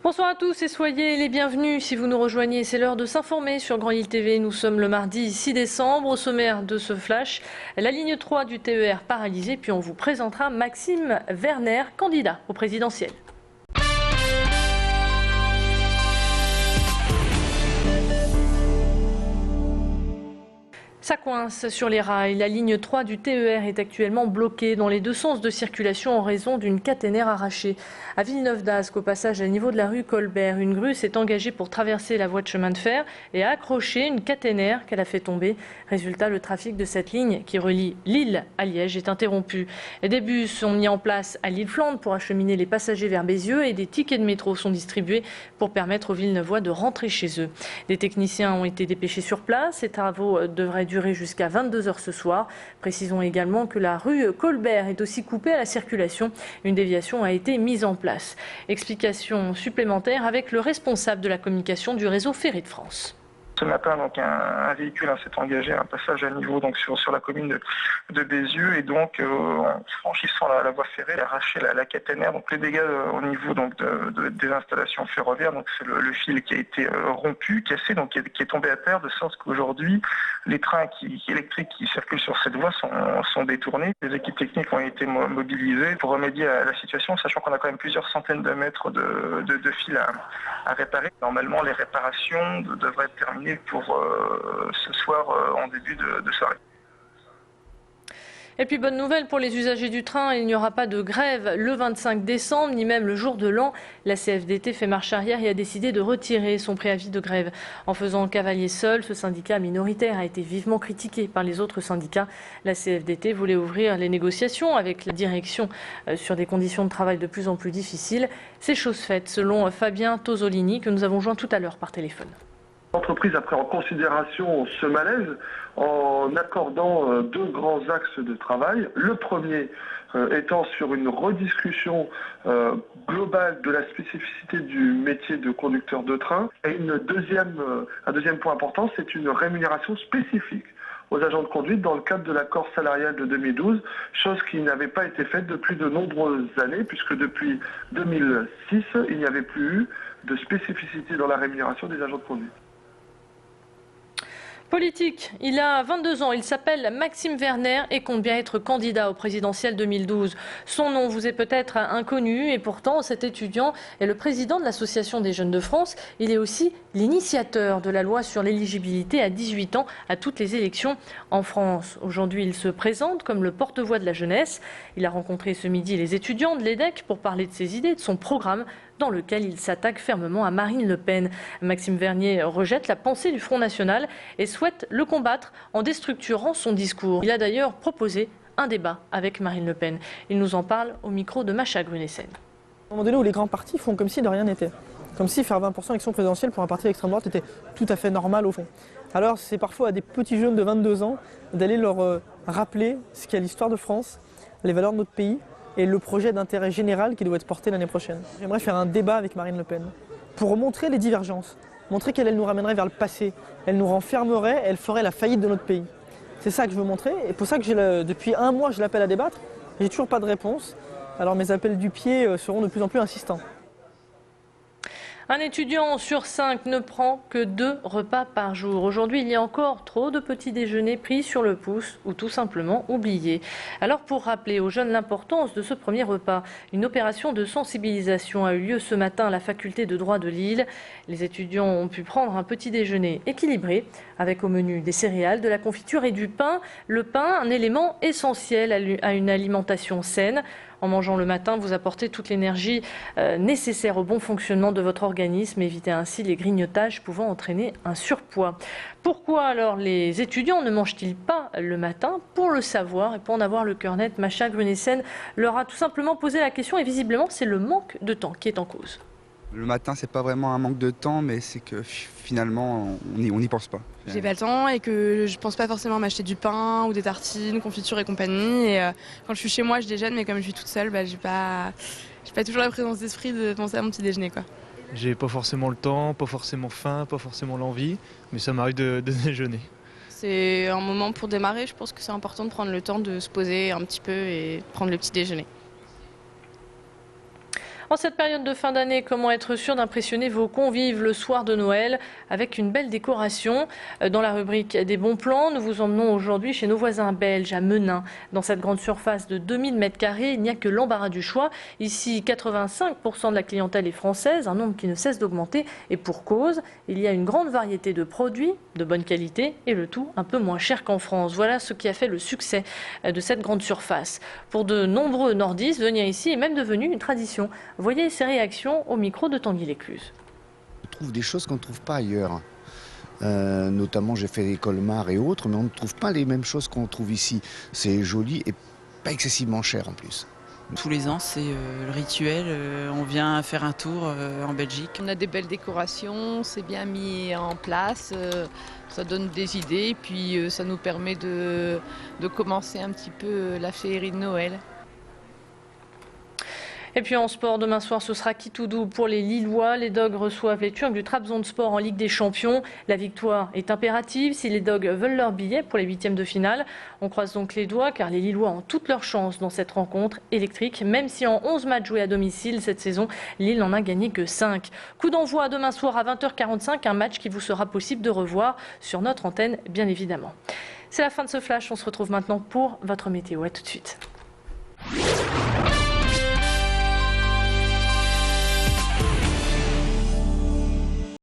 Bonsoir à tous et soyez les bienvenus si vous nous rejoignez. C'est l'heure de s'informer sur Grand Lille TV. Nous sommes le mardi 6 décembre. Au sommaire de ce flash, la ligne 3 du TER paralysée. Puis on vous présentera Maxime Werner, candidat au présidentiel. Ça coince sur les rails. La ligne 3 du TER est actuellement bloquée dans les deux sens de circulation en raison d'une caténaire arrachée. À Villeneuve-d'Ascq, au passage à niveau de la rue Colbert, une grue s'est engagée pour traverser la voie de chemin de fer et a accroché une caténaire qu'elle a fait tomber. Résultat, le trafic de cette ligne qui relie Lille à Liège est interrompu. Des bus sont mis en place à Lille-Flandre pour acheminer les passagers vers Bézieux et des tickets de métro sont distribués pour permettre aux Villeneuvois de rentrer chez eux. Des techniciens ont été dépêchés sur place. Ces travaux devraient durer jusqu'à 22 h ce soir. Précisons également que la rue Colbert est aussi coupée à la circulation. Une déviation a été mise en place. Explication supplémentaire avec le responsable de la communication du réseau Ferré de France. Ce matin, donc, un véhicule s'est engagé à un passage à niveau donc, sur la commune de Bézieux et donc en franchissant la voie ferrée, il a arraché la caténaire. Donc les dégâts au niveau donc, des installations ferroviaires, donc c'est le fil qui a été rompu, cassé, donc qui est tombé à terre, de sorte qu'aujourd'hui les trains électriques qui circulent sur cette voie sont détournés. Les équipes techniques ont été mobilisées pour remédier à la situation, sachant qu'on a quand même plusieurs centaines de mètres de fil à réparer. Normalement, les réparations devraient être terminées pour ce soir en début de soirée. Et puis bonne nouvelle pour les usagers du train, il n'y aura pas de grève le 25 décembre, ni même le jour de l'an. La CFDT fait marche arrière et a décidé de retirer son préavis de grève. En faisant cavalier seul, ce syndicat minoritaire a été vivement critiqué par les autres syndicats. La CFDT voulait ouvrir les négociations avec la direction sur des conditions de travail de plus en plus difficiles. C'est chose faite, selon Fabien Tosolini, que nous avons joint tout à l'heure par téléphone. L'entreprise a pris en considération ce malaise en accordant deux grands axes de travail. Le premier étant sur une rediscussion globale de la spécificité du métier de conducteur de train. Et un deuxième point important, c'est une rémunération spécifique aux agents de conduite dans le cadre de l'accord salarial de 2012, chose qui n'avait pas été faite depuis de nombreuses années, puisque depuis 2006, il n'y avait plus eu de spécificité dans la rémunération des agents de conduite. Politique, il a 22 ans, il s'appelle Maxime Werner et compte bien être candidat au présidentiel 2012. Son nom vous est peut-être inconnu et pourtant cet étudiant est le président de l'Association des jeunes de France. Il est aussi l'initiateur de la loi sur l'éligibilité à 18 ans à toutes les élections en France. Aujourd'hui, il se présente comme le porte-voix de la jeunesse. Il a rencontré ce midi les étudiants de l'EDEC pour parler de ses idées, de son programme, dans lequel il s'attaque fermement à Marine Le Pen. Maxime Werner rejette la pensée du Front National et souhaite le combattre en déstructurant son discours. Il a d'ailleurs proposé un débat avec Marine Le Pen. Il nous en parle au micro de Macha Grunessen. À un moment donné où les grands partis font comme si de rien n'était. Comme si faire 20% d'élection présidentielle pour un parti d'extrême droite était tout à fait normal au fond. Alors c'est parfois à des petits jeunes de 22 ans d'aller leur rappeler ce qu'est l'histoire de France, les valeurs de notre pays, et le projet d'intérêt général qui doit être porté l'année prochaine. J'aimerais faire un débat avec Marine Le Pen pour montrer les divergences, montrer qu'elle nous ramènerait vers le passé, elle nous renfermerait, elle ferait la faillite de notre pays. C'est ça que je veux montrer et pour ça que depuis un mois je l'appelle à débattre, j'ai toujours pas de réponse, alors mes appels du pied seront de plus en plus insistants. Un étudiant sur 5 ne prend que 2 repas par jour. Aujourd'hui, il y a encore trop de petits déjeuners pris sur le pouce ou tout simplement oubliés. Alors pour rappeler aux jeunes l'importance de ce premier repas, une opération de sensibilisation a eu lieu ce matin à la faculté de droit de Lille. Les étudiants ont pu prendre un petit déjeuner équilibré avec au menu des céréales, de la confiture et du pain. Le pain, un élément essentiel à une alimentation saine. En mangeant le matin, vous apportez toute l'énergie nécessaire au bon fonctionnement de votre organisme. Évitez ainsi les grignotages pouvant entraîner un surpoids. Pourquoi alors les étudiants ne mangent-ils pas le matin? Pour le savoir et pour en avoir le cœur net, Macha Grunessen leur a tout simplement posé la question et visiblement c'est le manque de temps qui est en cause. Le matin, c'est pas vraiment un manque de temps, mais c'est que finalement, on n'y pense pas. J'ai pas le temps et que je pense pas forcément m'acheter du pain ou des tartines, confitures et compagnie. Et quand je suis chez moi, je déjeune, mais comme je suis toute seule, j'ai pas toujours la présence d'esprit de penser à mon petit déjeuner, quoi. J'ai pas forcément le temps, pas forcément faim, pas forcément l'envie, mais ça m'arrive de déjeuner. C'est un moment pour démarrer, je pense que c'est important de prendre le temps de se poser un petit peu et prendre le petit déjeuner. En cette période de fin d'année, comment être sûr d'impressionner vos convives le soir de Noël avec une belle décoration? Dans la rubrique des bons plans, nous vous emmenons aujourd'hui chez nos voisins belges à Menin. Dans cette grande surface de 2000 m², il n'y a que l'embarras du choix. Ici, 85% de la clientèle est française, un nombre qui ne cesse d'augmenter et pour cause. Il y a une grande variété de produits de bonne qualité et le tout un peu moins cher qu'en France. Voilà ce qui a fait le succès de cette grande surface. Pour de nombreux nordistes, venir ici est même devenu une tradition. Voyez ses réactions au micro de Tanguy Lécluse. On trouve des choses qu'on ne trouve pas ailleurs. Notamment, j'ai fait des colmars et autres, mais on ne trouve pas les mêmes choses qu'on trouve ici. C'est joli et pas excessivement cher en plus. Tous les ans, c'est le rituel. On vient faire un tour en Belgique. On a des belles décorations, c'est bien mis en place. Ça donne des idées, puis ça nous permet de commencer un petit peu la féerie de Noël. Et puis en sport, demain soir, ce sera Kitoudou pour les Lillois. Les Dogs reçoivent les Turcs du Trabzonspor en Ligue des Champions. La victoire est impérative si les Dogs veulent leur billet pour les huitièmes de finale. On croise donc les doigts car les Lillois ont toutes leurs chances dans cette rencontre électrique. Même si en 11 matchs joués à domicile cette saison, Lille n'en a gagné que 5. Coup d'envoi demain soir à 20h45, un match qui vous sera possible de revoir sur notre antenne, bien évidemment. C'est la fin de ce flash. On se retrouve maintenant pour votre météo. À tout de suite.